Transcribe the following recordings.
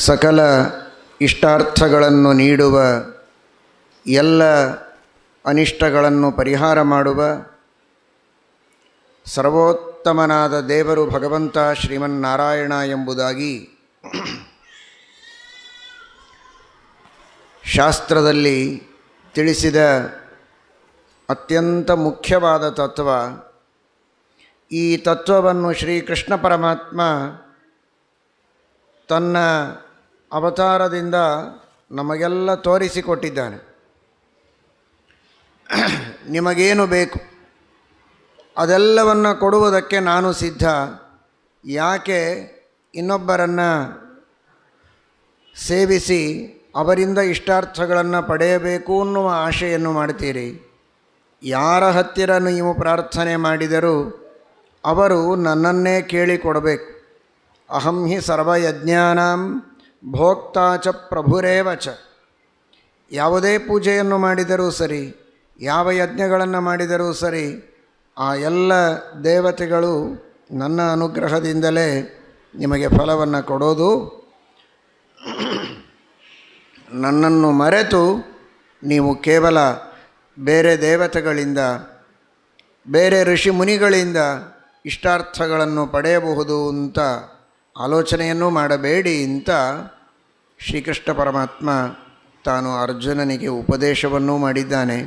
ಸಕಲ ಇಷ್ಟಾರ್ಥಗಳನ್ನು ನೀಡುವ, ಎಲ್ಲ ಅನಿಷ್ಟಗಳನ್ನು ಪರಿಹಾರ ಮಾಡುವ ಸರ್ವೋತ್ತಮನಾದ ದೇವರು ಭಗವಂತ ಶ್ರೀಮನ್ನಾರಾಯಣ ಎಂಬುದಾಗಿ ಶಾಸ್ತ್ರದಲ್ಲಿ ತಿಳಿಸಿದ ಅತ್ಯಂತ ಮುಖ್ಯವಾದ ತತ್ವ. ಈ ತತ್ವವನ್ನು ಶ್ರೀಕೃಷ್ಣ ಪರಮಾತ್ಮ ತನ್ನ ಅವತಾರದಿಂದ ನಮಗೆಲ್ಲ ತೋರಿಸಿಕೊಟ್ಟಿದ್ದಾನೆ. ನಿಮಗೇನು ಬೇಕು ಅದೆಲ್ಲವನ್ನು ಕೊಡುವುದಕ್ಕೆ ನಾನು ಸಿದ್ಧ. ಯಾಕೆ ಇನ್ನೊಬ್ಬರನ್ನು ಸೇವಿಸಿ ಅವರಿಂದ ಇಷ್ಟಾರ್ಥಗಳನ್ನು ಪಡೆಯಬೇಕು ಅನ್ನುವ ಆಶೆಯನ್ನು ಮಾಡ್ತೀರಿ? ಯಾರ ಹತ್ತಿರ ನೀವು ಪ್ರಾರ್ಥನೆ ಮಾಡಿದರೂ ಅವರು ನನ್ನನ್ನೇ ಕೇಳಿಕೊಡಬೇಕು. ಅಹಂ ಹಿ ಸರ್ವಯಜ್ಞಾನಾಂ ಭೋಕ್ತಾ ಚ ಪ್ರಭುರೇವ ಚ. ಯಾವುದೇ ಪೂಜೆಯನ್ನು ಮಾಡಿದರೂ ಸರಿ, ಯಾವ ಯಜ್ಞಗಳನ್ನು ಮಾಡಿದರೂ ಸರಿ, ಆ ಎಲ್ಲ ದೇವತೆಗಳು ನನ್ನ ಅನುಗ್ರಹದಿಂದಲೇ ನಿಮಗೆ ಫಲವನ್ನು ಕೊಡೋದು. ನನ್ನನ್ನು ಮರೆತು ನೀವು ಕೇವಲ ಬೇರೆ ದೇವತೆಗಳಿಂದ, ಬೇರೆ ಋಷಿ ಮುನಿಗಳಿಂದ ಇಷ್ಟಾರ್ಥಗಳನ್ನು ಪಡೆಯಬಹುದು ಅಂತ ಆಲೋಚನೆಯನ್ನು ಮಾಡಬೇಡಿ ಅಂತ ಶ್ರೀಕೃಷ್ಣ ಪರಮಾತ್ಮ ತಾನು ಅರ್ಜುನನಿಗೆ ಉಪದೇಶವನ್ನೂ ಮಾಡಿದ್ದಾನೆ.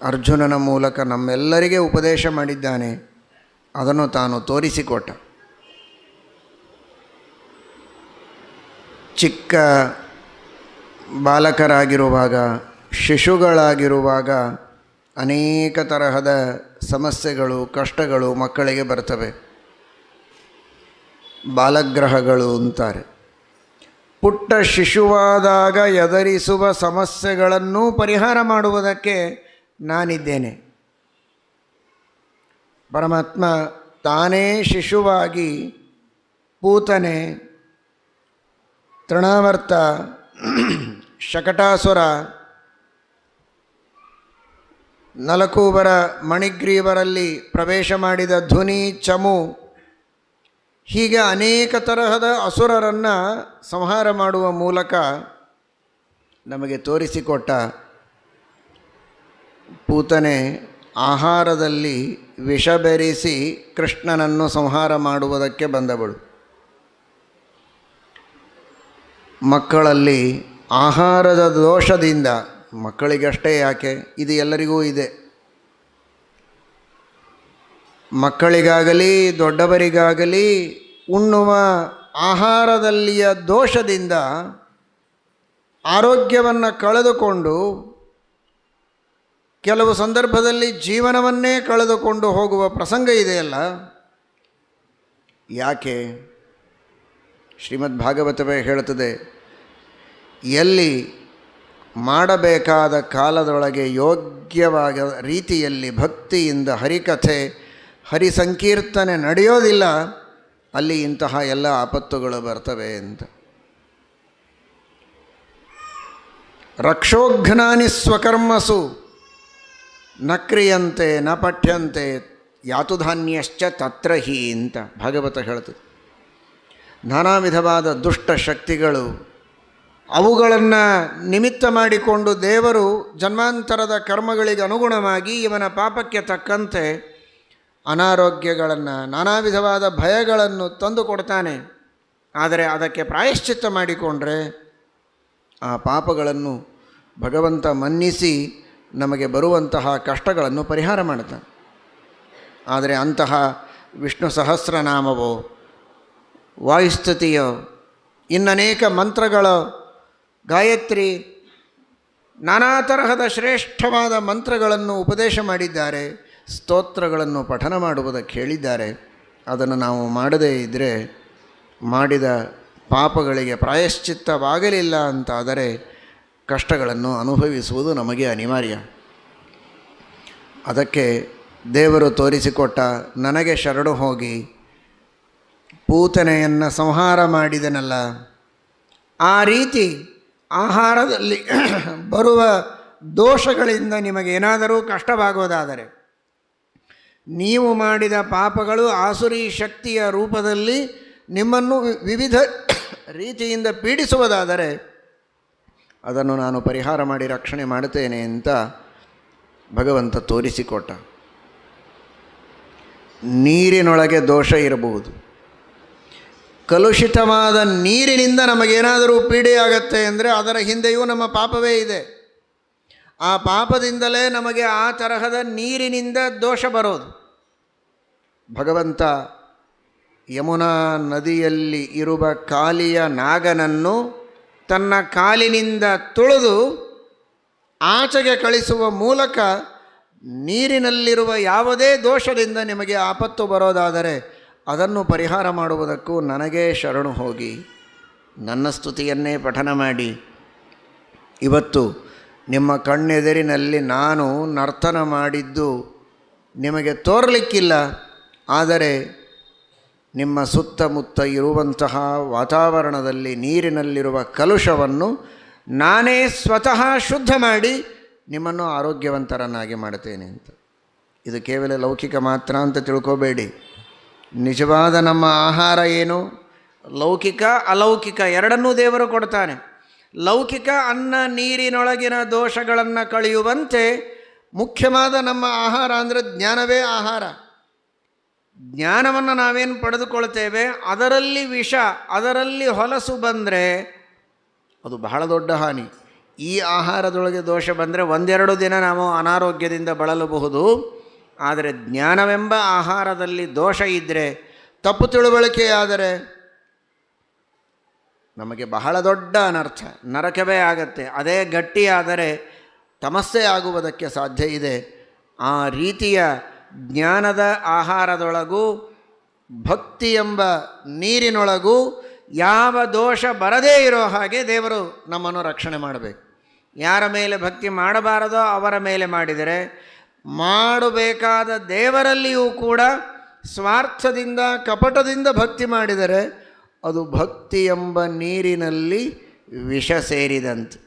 ಅರ್ಜುನನ ಮೂಲಕ ನಮ್ಮೆಲ್ಲರಿಗೆ ಉಪದೇಶ ಮಾಡಿದ್ದಾನೆ. ಅದನ್ನು ತಾನು ತೋರಿಸಿಕೊಟ್ಟ. ಚಿಕ್ಕ ಬಾಲಕರಾಗಿರುವಾಗ, ಶಿಶುಗಳಾಗಿರುವಾಗ ಅನೇಕ ತರಹದ ಸಮಸ್ಯೆಗಳು, ಕಷ್ಟಗಳು ಮಕ್ಕಳಿಗೆ ಬರ್ತವೆ. ಬಾಲಗ್ರಹಗಳು ಅಂತಾರೆ. ಪುಟ್ಟ ಶಿಶುವಾದಾಗ ಎದುರಿಸುವ ಸಮಸ್ಯೆಗಳನ್ನು ಪರಿಹಾರ ಮಾಡುವುದಕ್ಕೆ ನಾನಿದ್ದೇನೆ. ಪರಮಾತ್ಮ ತಾನೇ ಶಿಶುವಾಗಿ ಪೂತನೆ, ತೃಣಾವರ್ತ, ಶಕಟಾಸುರ, ನಲಕೂಬರ, ಮಣಿಗ್ರೀವರಲ್ಲಿ ಪ್ರವೇಶ ಮಾಡಿದ ಧುನಿ, ಚಮು, ಹೀಗೆ ಅನೇಕ ತರಹದ ಅಸುರರನ್ನು ಸಂಹಾರ ಮಾಡುವ ಮೂಲಕ ನಮಗೆ ತೋರಿಸಿಕೊಟ್ಟ. ಪೂತನೆ ಆಹಾರದಲ್ಲಿ ವಿಷ ಬೆರೆಸಿ ಕೃಷ್ಣನನ್ನು ಸಂಹಾರ ಮಾಡುವುದಕ್ಕೆ ಬಂದವಳು. ಮಕ್ಕಳಲ್ಲಿ ಆಹಾರದ ದೋಷದಿಂದ, ಮಕ್ಕಳಿಗಷ್ಟೇ ಯಾಕೆ, ಇದು ಎಲ್ಲರಿಗೂ ಇದೆ. ಮಕ್ಕಳಿಗಾಗಲಿ ದೊಡ್ಡವರಿಗಾಗಲಿ ಉಣ್ಣುವ ಆಹಾರದಲ್ಲಿಯ ದೋಷದಿಂದ ಆರೋಗ್ಯವನ್ನು ಕಳೆದುಕೊಂಡು, ಕೆಲವು ಸಂದರ್ಭದಲ್ಲಿ ಜೀವನವನ್ನೇ ಕಳೆದುಕೊಂಡು ಹೋಗುವ ಪ್ರಸಂಗ ಇದೆಯಲ್ಲ. ಯಾಕೆ? ಶ್ರೀಮದ್ ಭಾಗವತವೇ ಹೇಳುತ್ತದೆ, ಎಲ್ಲಿ ಮಾಡಬೇಕಾದ ಕಾಲದೊಳಗೆ ಯೋಗ್ಯವಾದ ರೀತಿಯಲ್ಲಿ ಭಕ್ತಿಯಿಂದ ಹರಿಕಥೆ, ಹರಿಸಂಕೀರ್ತನೆ ನಡೆಯೋದಿಲ್ಲ, ಅಲ್ಲಿ ಇಂತಹ ಎಲ್ಲ ಆಪತ್ತುಗಳು ಬರ್ತವೆ ಅಂತ. ರಕ್ಷೋಘ್ನಾನಿ ಸ್ವಕರ್ಮಸು ನ ಕ್ರಿಯಂತೆ ನ ಪಠ್ಯಂತೆ ಯಾತುಧಾನ್ಯಶ್ಚ ತತ್ರ ಹಿ ಅಂತ ಭಾಗವತ ಹೇಳ್ತದೆ. ನಾನಾ ವಿಧವಾದ ದುಷ್ಟ ಶಕ್ತಿಗಳು, ಅವುಗಳನ್ನು ನಿಮಿತ್ತ ಮಾಡಿಕೊಂಡು ದೇವರು ಜನ್ಮಾಂತರದ ಕರ್ಮಗಳಿಗೆ ಅನುಗುಣವಾಗಿ ಇವನ ಪಾಪಕ್ಕೆ ತಕ್ಕಂತೆ ಅನಾರೋಗ್ಯಗಳನ್ನು, ನಾನಾ ವಿಧವಾದ ಭಯಗಳನ್ನು ತಂದು ಕೊಡ್ತಾನೆ. ಆದರೆ ಅದಕ್ಕೆ ಪ್ರಾಯಶ್ಚಿತ್ತ ಮಾಡಿಕೊಂಡ್ರೆ ಆ ಪಾಪಗಳನ್ನು ಭಗವಂತ ಮನ್ನಿಸಿ ನಮಗೆ ಬರುವಂತಹ ಕಷ್ಟಗಳನ್ನು ಪರಿಹಾರ ಮಾಡ್ತಾನೆ. ಆದರೆ ಅಂತಹ ವಿಷ್ಣು ಸಹಸ್ರನಾಮವೋ, ವಾಯುಸ್ತುತಿಯೋ, ಇನ್ನನೇಕ ಮಂತ್ರಗಳು, ಗಾಯತ್ರಿ, ನಾನಾ ತರಹದ ಶ್ರೇಷ್ಠವಾದ ಮಂತ್ರಗಳನ್ನು ಉಪದೇಶ ಮಾಡಿದ್ದಾರೆ, ಸ್ತೋತ್ರಗಳನ್ನು ಪಠನ ಮಾಡುವುದಕ್ಕೆ ಹೇಳಿದ್ದಾರೆ. ಅದನ್ನು ನಾವು ಮಾಡದೇ ಇದ್ದರೆ, ಮಾಡಿದ ಪಾಪಗಳಿಗೆ ಪ್ರಾಯಶ್ಚಿತ್ತವಾಗಲಿಲ್ಲ ಅಂತಾದರೆ ಕಷ್ಟಗಳನ್ನು ಅನುಭವಿಸುವುದು ನಮಗೆ ಅನಿವಾರ್ಯ. ಅದಕ್ಕೆ ದೇವರು ತೋರಿಸಿಕೊಟ್ಟ, ನನಗೆ ಶರಣು ಹೋಗಿ ಪೂತನೆಯನ್ನು ಸಂಹಾರ ಮಾಡಿದನಲ್ಲ, ಆ ರೀತಿ ಆಹಾರದಲ್ಲಿ ಬರುವ ದೋಷಗಳಿಂದ ನಿಮಗೇನಾದರೂ ಕಷ್ಟವಾಗೋದಾದರೆ, ನೀವು ಮಾಡಿದ ಪಾಪಗಳು ಆಸುರಿ ಶಕ್ತಿಯ ರೂಪದಲ್ಲಿ ನಿಮ್ಮನ್ನು ವಿವಿಧ ರೀತಿಯಿಂದ ಪೀಡಿಸುವುದಾದರೆ ಅದನ್ನು ನಾನು ಪರಿಹಾರ ಮಾಡಿ ರಕ್ಷಣೆ ಮಾಡುತ್ತೇನೆ ಅಂತ ಭಗವಂತ ತೋರಿಸಿಕೊಟ್ಟ. ನೀರಿನೊಳಗೆ ದೋಷ ಇರಬಹುದು. ಕಲುಷಿತವಾದ ನೀರಿನಿಂದ ನಮಗೇನಾದರೂ ಪೀಡೆಯಾಗತ್ತೆ ಅಂದರೆ ಅದರ ಹಿಂದೆಯೂ ನಮ್ಮ ಪಾಪವೇ ಇದೆ. ಆ ಪಾಪದಿಂದಲೇ ನಮಗೆ ಆ ತರಹದ ನೀರಿನಿಂದ ದೋಷ ಬರೋದು. ಭಗವಂತ ಯಮುನಾ ನದಿಯಲ್ಲಿ ಇರುವ ಕಾಲಿಯ ನಾಗನನ್ನು ತನ್ನ ಕಾಲಿನಿಂದ ತುಳಿದು ಆಚೆಗೆ ಕಳಿಸುವ ಮೂಲಕ ನೀರಿನಲ್ಲಿರುವ ಯಾವುದೇ ದೋಷದಿಂದ ನಿಮಗೆ ಆಪತ್ತು ಬರೋದಾದರೆ ಅದನ್ನು ಪರಿಹಾರ ಮಾಡುವುದಕ್ಕೂ ನನಗೇ ಶರಣು ಹೋಗಿ ನನ್ನ ಸ್ತುತಿಯನ್ನೇ ಪಠನ ಮಾಡಿ ಇವತ್ತು ನಿಮ್ಮ ಕಣ್ಣೆದುರಿನಲ್ಲಿ ನಾನು ನರ್ತನ ಮಾಡಿದ್ದು ನಿಮಗೆ ತೋರಲಿಕ್ಕಿಲ್ಲ. ಆದರೆ ನಿಮ್ಮ ಸುತ್ತಮುತ್ತ ಇರುವಂತಹ ವಾತಾವರಣದಲ್ಲಿ ನೀರಿನಲ್ಲಿರುವ ಕಲುಷವನ್ನು ನಾನೇ ಸ್ವತಃ ಶುದ್ಧ ಮಾಡಿ ನಿಮ್ಮನ್ನು ಆರೋಗ್ಯವಂತರನ್ನಾಗಿ ಮಾಡುತ್ತೇನೆ ಅಂತ. ಇದು ಕೇವಲ ಲೌಕಿಕ ಮಾತ್ರ ಅಂತ ತಿಳ್ಕೋಬೇಡಿ. ನಿಜವಾದ ನಮ್ಮ ಆಹಾರ ಏನು? ಲೌಕಿಕ ಅಲೌಕಿಕ ಎರಡನ್ನೂ ದೇವರು ಕೊಡ್ತಾನೆ. ಲೌಕಿಕ ಅನ್ನ ನೀರಿನೊಳಗಿನ ದೋಷಗಳನ್ನು ಕಳೆಯುವಂತೆ ಮುಖ್ಯವಾದ ನಮ್ಮ ಆಹಾರ ಅಂದರೆ ಜ್ಞಾನವೇ ಆಹಾರ. ಜ್ಞಾನವನ್ನು ನಾವೇನು ಪಡೆದುಕೊಳ್ತೇವೆ ಅದರಲ್ಲಿ ವಿಷ, ಅದರಲ್ಲಿ ಹೊಲಸು ಬಂದರೆ ಅದು ಬಹಳ ದೊಡ್ಡ ಹಾನಿ. ಈ ಆಹಾರದೊಳಗೆ ದೋಷ ಬಂದರೆ ಒಂದೆರಡು ದಿನ ನಾವು ಅನಾರೋಗ್ಯದಿಂದ ಬಳಲಬಹುದು. ಆದರೆ ಜ್ಞಾನವೆಂಬ ಆಹಾರದಲ್ಲಿ ದೋಷ ಇದ್ದರೆ, ತಪ್ಪು ತಿಳುವಳಿಕೆಯಾದರೆ ನಮಗೆ ಬಹಳ ದೊಡ್ಡ ಅನರ್ಥ, ನರಕವೇ ಆಗತ್ತೆ. ಅದೇ ಗಟ್ಟಿಯಾದರೆ ತಮಸ್ಸೆ ಆಗುವುದಕ್ಕೆ ಸಾಧ್ಯ ಇದೆ. ಆ ರೀತಿಯ ಜ್ಞಾನದ ಆಹಾರದೊಳಗೂ ಭಕ್ತಿ ಎಂಬ ನೀರಿನೊಳಗೂ ಯಾವ ದೋಷ ಬರದೇ ಇರೋ ಹಾಗೆ ದೇವರು ನಮ್ಮನ್ನು ರಕ್ಷಣೆ ಮಾಡಬೇಕು. ಯಾರ ಮೇಲೆ ಭಕ್ತಿ ಮಾಡಬಾರದೋ ಅವರ ಮೇಲೆ ಮಾಡಿದರೆ, ಮಾಡಬೇಕಾದ ದೇವರಲ್ಲಿಯೂ ಕೂಡ ಸ್ವಾರ್ಥದಿಂದ ಕಪಟದಿಂದ ಭಕ್ತಿ ಮಾಡಿದರೆ ಅದು ಭಕ್ತಿ ಎಂಬ ನೀರಿನಲ್ಲಿ ವಿಷ ಸೇರಿದಂತೆ.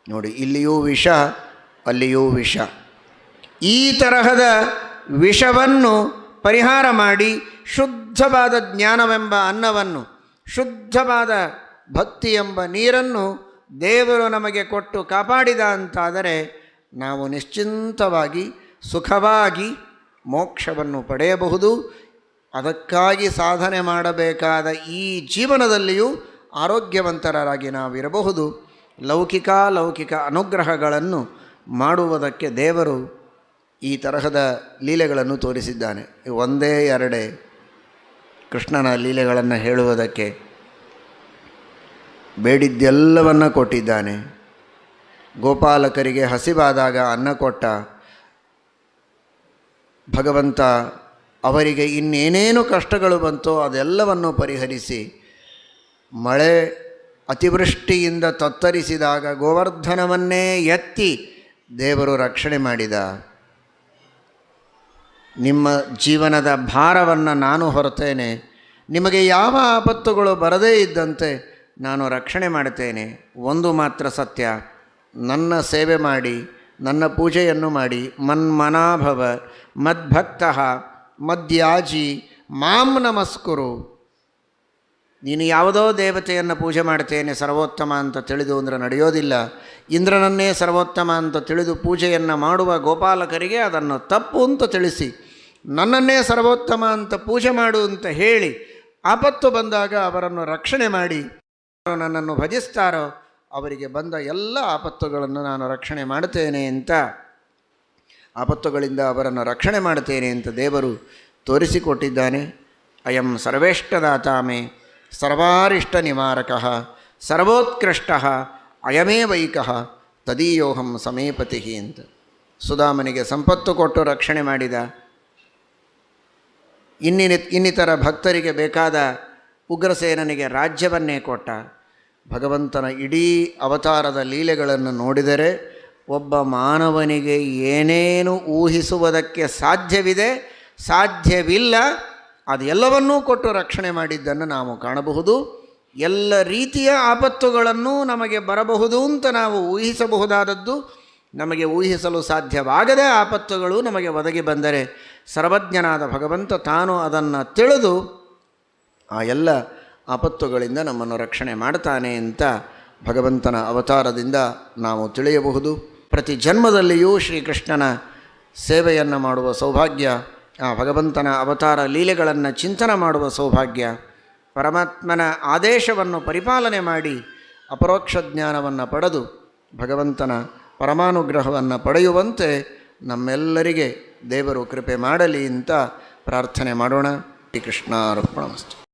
ನೋಡಿ, ಇಲ್ಲಿಯೂ ವಿಷ, ಅಲ್ಲಿಯೂ ವಿಷ. ಈ ತರಹದ ವಿಷವನ್ನು ಪರಿಹಾರ ಮಾಡಿ ಶುದ್ಧವಾದ ಜ್ಞಾನವೆಂಬ ಅನ್ನವನ್ನು, ಶುದ್ಧವಾದ ಭಕ್ತಿ ಎಂಬ ನೀರನ್ನು ದೇವರು ನಮಗೆ ಕೊಟ್ಟು ಕಾಪಾಡಿದ ಅಂತಾದರೆ ನಾವು ನಿಶ್ಚಿಂತವಾಗಿ ಸುಖವಾಗಿ ಮೋಕ್ಷವನ್ನು ಪಡೆಯಬಹುದು. ಅದಕ್ಕಾಗಿ ಸಾಧನೆ ಮಾಡಬೇಕಾದ ಈ ಜೀವನದಲ್ಲಿಯೂ ಆರೋಗ್ಯವಂತರಾಗಿ ನಾವಿರಬಹುದು. ಲೌಕಿಕ ಅನುಗ್ರಹಗಳನ್ನು ಮಾಡುವುದಕ್ಕೆ ದೇವರು ಈ ತರಹದ ಲೀಲೆಗಳನ್ನು ತೋರಿಸಿದ್ದಾನೆ. ಒಂದೇ ಎರಡೇ ಕೃಷ್ಣನ ಲೀಲೆಗಳನ್ನು ಹೇಳುವುದಕ್ಕೆ ಬೇಡಿದ್ದೆಲ್ಲವನ್ನು ಕೊಟ್ಟಿದ್ದಾನೆ. ಗೋಪಾಲಕರಿಗೆ ಹಸಿವಾದಾಗ ಅನ್ನ ಕೊಟ್ಟ ಭಗವಂತ ಅವರಿಗೆ ಇನ್ನೇನೇನು ಕಷ್ಟಗಳು ಬಂತೋ ಅದೆಲ್ಲವನ್ನು ಪರಿಹರಿಸಿ, ಮಳೆ ಅತಿವೃಷ್ಟಿಯಿಂದ ತತ್ತರಿಸಿದಾಗ ಗೋವರ್ಧನವನ್ನೇ ಎತ್ತಿ ದೇವರು ರಕ್ಷಣೆ ಮಾಡಿದ. ನಿಮ್ಮ ಜೀವನದ ಭಾರವನ್ನು ನಾನು ಹೊರತೇನೆ, ನಿಮಗೆ ಯಾವ ಆಪತ್ತುಗಳು ಬರದೇ ಇದ್ದಂತೆ ನಾನು ರಕ್ಷಣೆ ಮಾಡುತ್ತೇನೆ. ಒಂದು ಮಾತ್ರ ಸತ್ಯ, ನನ್ನ ಸೇವೆ ಮಾಡಿ, ನನ್ನ ಪೂಜೆಯನ್ನು ಮಾಡಿ, ಮನ್ಮನಾಭವ ಮದ್ಭಕ್ತಃ ಮದ್ಯಾಜಿ ಮಾಂ ನಮಸ್ಕುರು. ನೀನು ಯಾವುದೋ ದೇವತೆಯನ್ನು ಪೂಜೆ ಮಾಡ್ತೇನೆ ಸರ್ವೋತ್ತಮ ಅಂತ ತಿಳಿದು ಅಂದರೆ ನಡೆಯೋದಿಲ್ಲ. ಇಂದ್ರನನ್ನೇ ಸರ್ವೋತ್ತಮ ಅಂತ ತಿಳಿದು ಪೂಜೆಯನ್ನು ಮಾಡುವ ಗೋಪಾಲಕರಿಗೆ ಅದನ್ನು ತಪ್ಪು ಅಂತ ತಿಳಿಸಿ, ನನ್ನನ್ನೇ ಸರ್ವೋತ್ತಮ ಅಂತ ಪೂಜೆ ಮಾಡು ಅಂತ ಹೇಳಿ ಆಪತ್ತು ಬಂದಾಗ ಅವರನ್ನು ರಕ್ಷಣೆ ಮಾಡಿ, ನನ್ನನ್ನು ಭಜಿಸ್ತಾರೋ ಅವರಿಗೆ ಬಂದ ಎಲ್ಲ ಆಪತ್ತುಗಳನ್ನು ನಾನು ರಕ್ಷಣೆ ಮಾಡುತ್ತೇನೆ ಅಂತ, ಆಪತ್ತುಗಳಿಂದ ಅವರನ್ನು ರಕ್ಷಣೆ ಮಾಡುತ್ತೇನೆ ಅಂತ ದೇವರು ತೋರಿಸಿಕೊಟ್ಟಿದ್ದಾನೆ. ಅಯಂ ಸರ್ವೇಷ್ಟದಾತಾಮೇ ಸರ್ವಾರಿಷ್ಟ ನಿವಾರಕಃ ಸರ್ವೋತ್ಕೃಷ್ಟಃ ಅಯಮೇವೈಕಃ ತದೀಯೋಹಂ ಸಮೀಪತಿ ಅಂತ. ಸುಧಾಮನಿಗೆ ಸಂಪತ್ತು ಕೊಟ್ಟು ರಕ್ಷಣೆ ಮಾಡಿದ. ಇನ್ನಿತರ ಭಕ್ತರಿಗೆ ಬೇಕಾದ ಉಗ್ರಸೇನನಿಗೆ ರಾಜ್ಯವನ್ನೇ ಕೊಟ್ಟ. ಭಗವಂತನ ಇಡೀ ಅವತಾರದ ಲೀಲೆಗಳನ್ನು ನೋಡಿದರೆ ಒಬ್ಬ ಮಾನವನಿಗೆ ಏನೇನು ಊಹಿಸುವುದಕ್ಕೆ ಸಾಧ್ಯವಿದೆ, ಸಾಧ್ಯವಿಲ್ಲ, ಅದೆಲ್ಲವನ್ನೂ ಕೊಟ್ಟು ರಕ್ಷಣೆ ಮಾಡಿದ್ದನ್ನು ನಾವು ಕಾಣಬಹುದು. ಎಲ್ಲ ರೀತಿಯ ಆಪತ್ತುಗಳನ್ನು ನಮಗೆ ಬರಬಹುದು ಅಂತ ನಾವು ಊಹಿಸಬಹುದಾದದ್ದು, ನಮಗೆ ಊಹಿಸಲು ಸಾಧ್ಯವಾಗದ ಆಪತ್ತುಗಳು ನಮಗೆ ಒದಗಿ ಬಂದರೆ ಸರ್ವಜ್ಞನಾದ ಭಗವಂತ ತಾನು ಅದನ್ನು ತಿಳಿದು ಆ ಎಲ್ಲ ಆಪತ್ತುಗಳಿಂದ ನಮ್ಮನ್ನು ರಕ್ಷಣೆ ಮಾಡ್ತಾನೆ ಅಂತ ಭಗವಂತನ ಅವತಾರದಿಂದ ನಾವು ತಿಳಿಯಬಹುದು. ಪ್ರತಿ ಜನ್ಮದಲ್ಲಿಯೂ ಶ್ರೀಕೃಷ್ಣನ ಸೇವೆಯನ್ನು ಮಾಡುವ ಸೌಭಾಗ್ಯ, ಆ ಭಗವಂತನ ಅವತಾರ ಲೀಲೆಗಳನ್ನು ಚಿಂತನೆ ಮಾಡುವ ಸೌಭಾಗ್ಯ, ಪರಮಾತ್ಮನ ಆದೇಶವನ್ನು ಪರಿಪಾಲನೆ ಮಾಡಿ ಅಪರೋಕ್ಷ ಜ್ಞಾನವನ್ನು ಪಡೆದು ಭಗವಂತನ ಪರಮಾನುಗ್ರಹವನ್ನು ಪಡೆಯುವಂತೆ ನಮ್ಮೆಲ್ಲರಿಗೆ ದೇವರು ಕೃಪೆ ಮಾಡಲಿ ಅಂತ ಪ್ರಾರ್ಥನೆ ಮಾಡೋಣ. ಶ್ರೀಕೃಷ್ಣಾರ್ಪಣಮಸ್ತು.